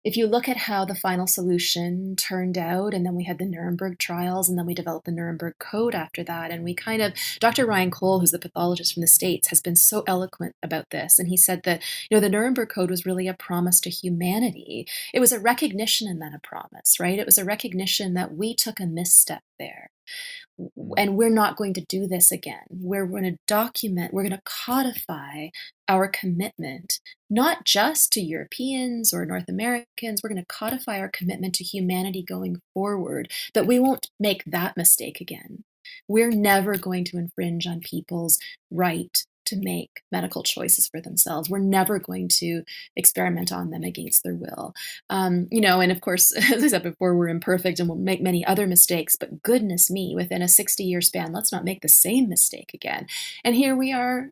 If you look at how the final solution turned out, and then we had the Nuremberg trials, and then we developed the Nuremberg Code after that, and we kind of, Dr. Ryan Cole, who's the pathologist from the States, has been so eloquent about this. And he said that, the Nuremberg Code was really a promise to humanity. It was a recognition and then a promise, right? It was a recognition that we took a misstep there. And we're not going to do this again. We're going to document, we're going to codify our commitment, not just to Europeans or North Americans. We're going to codify our commitment to humanity going forward, that we won't make that mistake again. We're never going to infringe on people's right to make medical choices for themselves. We're never going to experiment on them against their will. And of course, as I said before, we're imperfect and we'll make many other mistakes, but goodness me, within a 60-year span, let's not make the same mistake again. And here we are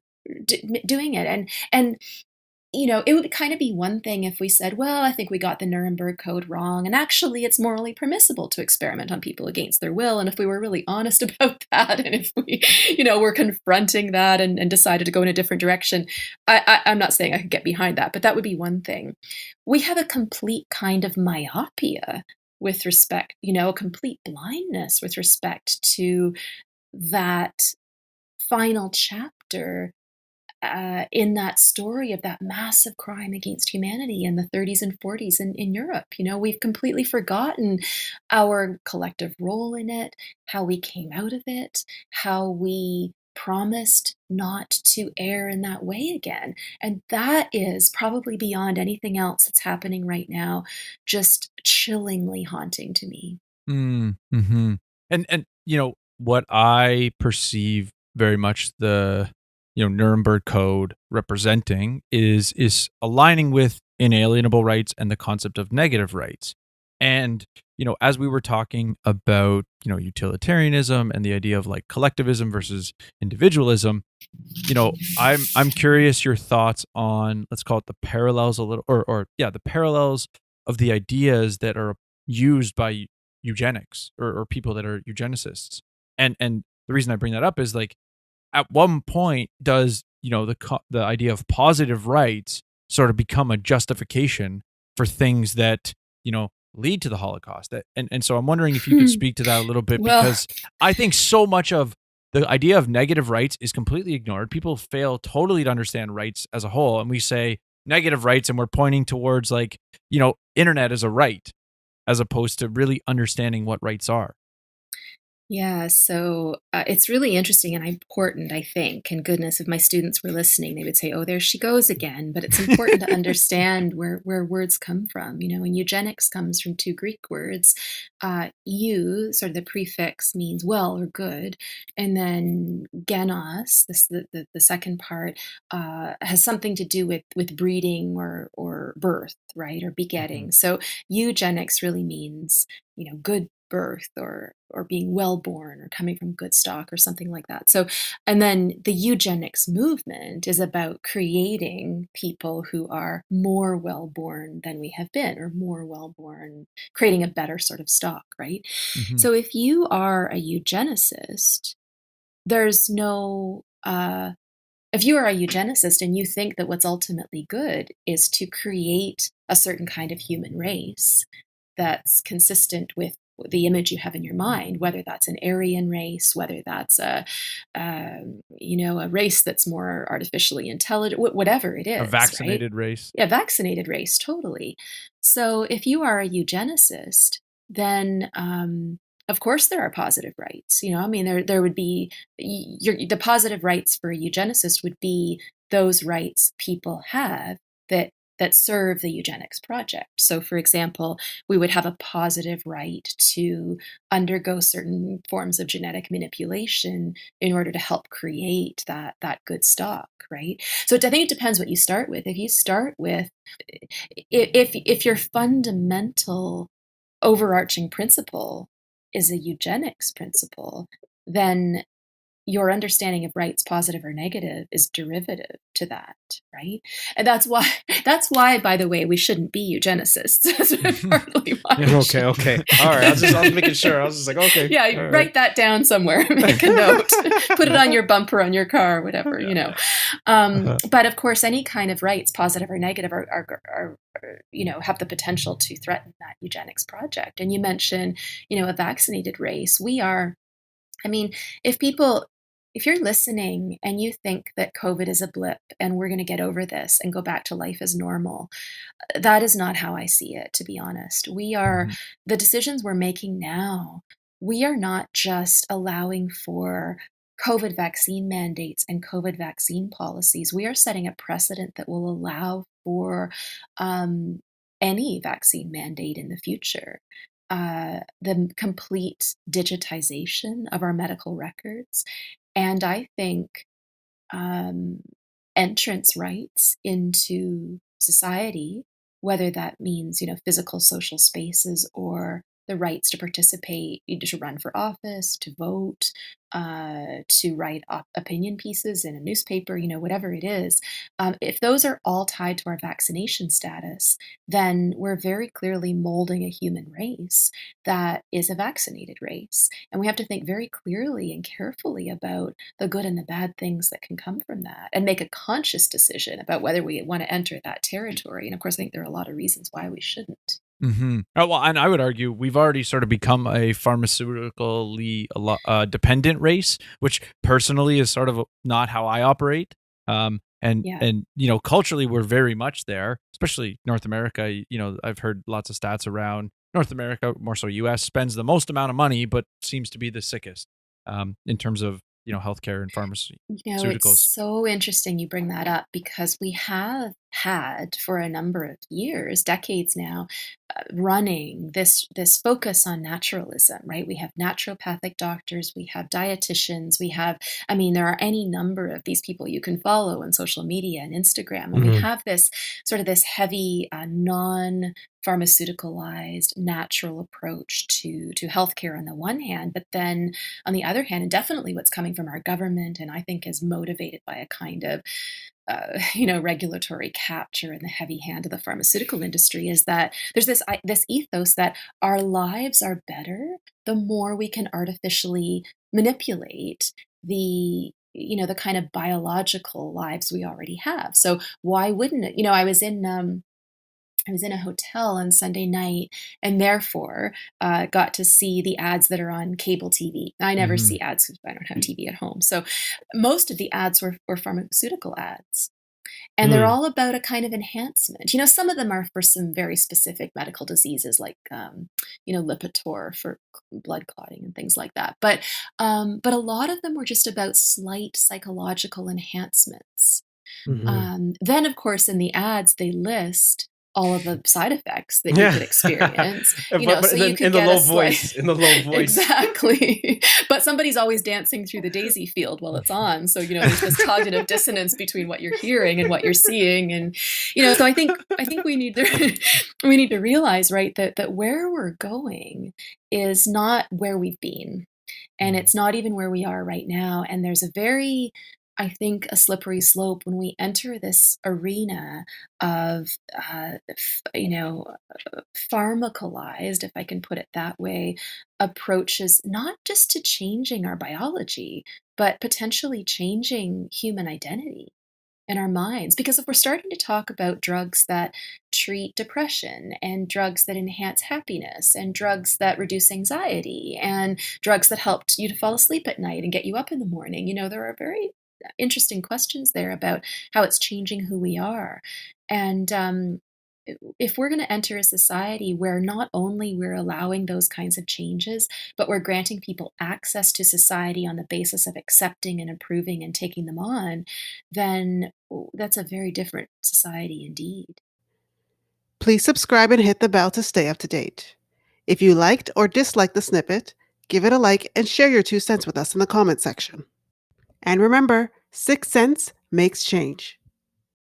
doing it. And it would kind of be one thing if we said, well, I think we got the Nuremberg Code wrong, and actually it's morally permissible to experiment on people against their will. And if we were really honest about that, and if we, were confronting that and decided to go in a different direction, I'm not saying I could get behind that, but that would be one thing. We have a complete kind of myopia with respect, a complete blindness with respect to that final chapter in that story of that massive crime against humanity in the 30s and 40s in Europe. We've completely forgotten our collective role in it, how we came out of it, how we promised not to err in that way again. And that is probably beyond anything else that's happening right now, just chillingly haunting to me. Mm-hmm. And what I perceive very much the Nuremberg Code representing is aligning with inalienable rights and the concept of negative rights. And as we were talking about utilitarianism and the idea of like collectivism versus individualism, I'm curious your thoughts on, let's call it the parallels a little, the parallels of the ideas that are used by eugenics or people that are eugenicists. And the reason I bring that up is like, at one point, does the idea of positive rights sort of become a justification for things that lead to the Holocaust? And so I'm wondering if you could speak to that a little bit, because I think so much of the idea of negative rights is completely ignored. People fail totally to understand rights as a whole, and we say negative rights, and we're pointing towards like internet as a right, as opposed to really understanding what rights are. Yeah, so it's really interesting and important, I think. And goodness, if my students were listening, they would say, oh, there she goes again. But it's important to understand where words come from. And eugenics comes from two Greek words. Eu, sort of the prefix, means well or good. And then genos, the second part, has something to do with breeding or birth, right, or begetting. Mm-hmm. So eugenics really means, good birth or being well born or coming from good stock or something like that. So, and then the eugenics movement is about creating people who are more well born than we have been, or more well born, creating a better sort of stock, right? Mm-hmm. So if you are a eugenicist, there's no if you are a eugenicist and you think that what's ultimately good is to create a certain kind of human race that's consistent with the image you have in your mind, whether that's an Aryan race, whether that's a race that's more artificially intelligent, whatever it is. A vaccinated right? race. Yeah, vaccinated race, totally. So if you are a eugenicist, then of course there are positive rights. There would be the positive rights for a eugenicist would be those rights people have that serve the eugenics project. So, for example, we would have a positive right to undergo certain forms of genetic manipulation in order to help create that good stock, right? So I think it depends what you start with. If you start with, if your fundamental overarching principle is a eugenics principle, then your understanding of rights, positive or negative, is derivative to that, right? And that's why, by the way, we shouldn't be eugenicists. That's partly why. Okay. All right. I was making sure. I was just like, okay. Yeah, write that down somewhere. Make a note. Put it on your bumper on your car, or whatever, But of course, any kind of rights, positive or negative, are have the potential to threaten that eugenics project. And you mentioned, a vaccinated race. We are, I mean, if people, if you're listening and you think that COVID is a blip and we're going to get over this and go back to life as normal, that is not how I see it, to be honest. Mhm. The decisions we're making now, we are not just allowing for COVID vaccine mandates and COVID vaccine policies. We are setting a precedent that will allow for um, any vaccine mandate in the future. The complete digitization of our medical records. And I think um, entrance rights into society, whether that means, physical social spaces or the rights to participate, to run for office, to vote, to write opinion pieces in a newspaper, whatever it is. If those are all tied to our vaccination status, then we're very clearly molding a human race that is a vaccinated race. And we have to think very clearly and carefully about the good and the bad things that can come from that and make a conscious decision about whether we want to enter that territory. And of course, I think there are a lot of reasons why we shouldn't. Oh, well, and I would argue we've already sort of become a pharmaceutically dependent race, which personally is sort of not how I operate. Yeah. And culturally we're very much there, especially North America. I've heard lots of stats around North America, more so U.S. spends the most amount of money, but seems to be the sickest in terms of healthcare and It's pharmaceuticals. so interesting you bring that up because we have had for a number of years, decades now, running this focus on naturalism, right? We have naturopathic doctors, we have dietitians, we have, I mean, there are any number of these people you can follow on social media and Instagram, and we Mhm. have this sort of this heavy, non pharmaceuticalized natural approach to healthcare on the one hand, but then on the other hand, and definitely what's coming from our government, and I think is motivated by a kind of regulatory capture and the heavy hand of the pharmaceutical industry, is that there's this ethos that our lives are better the more we can artificially manipulate the kind of biological lives we already have. So why wouldn't it? I was in a hotel on Sunday night and therefore got to see the ads that are on cable TV. I never Hmm. see ads because I don't have TV at home. So most of the ads were pharmaceutical ads. And they're Mm. all about a kind of enhancement. Some of them are for some very specific medical diseases like, Lipitor for blood clotting and things like that. But a lot of them were just about slight psychological enhancements. Mhm. Then, of course, in the ads, they list all of the side effects that you Yeah. could experience, But so you in could the get a low slight. voice, in the low voice. Exactly. But somebody's always dancing through the daisy field while it's on. So, there's this cognitive dissonance between what you're hearing and what you're seeing. And, so I think we need to we need to realize, right, that where we're going is not where we've been. And it's not even where we are right now. And there's I think, a slippery slope when we enter this arena of, pharmacalized, if I can put it that way, approaches not just to changing our biology, but potentially changing human identity in our minds. Because if we're starting to talk about drugs that treat depression and drugs that enhance happiness and drugs that reduce anxiety and drugs that help you to fall asleep at night and get you up in the morning, there are very interesting questions there about how it's changing who we are. And if we're going to enter a society where not only we're allowing those kinds of changes, but we're granting people access to society on the basis of accepting and approving and taking them on, then that's a very different society indeed. Please subscribe and hit the bell to stay up to date. If you liked or disliked the snippet, give it a like and share your 2 cents with us in the comment section. And remember, 6 cents makes change.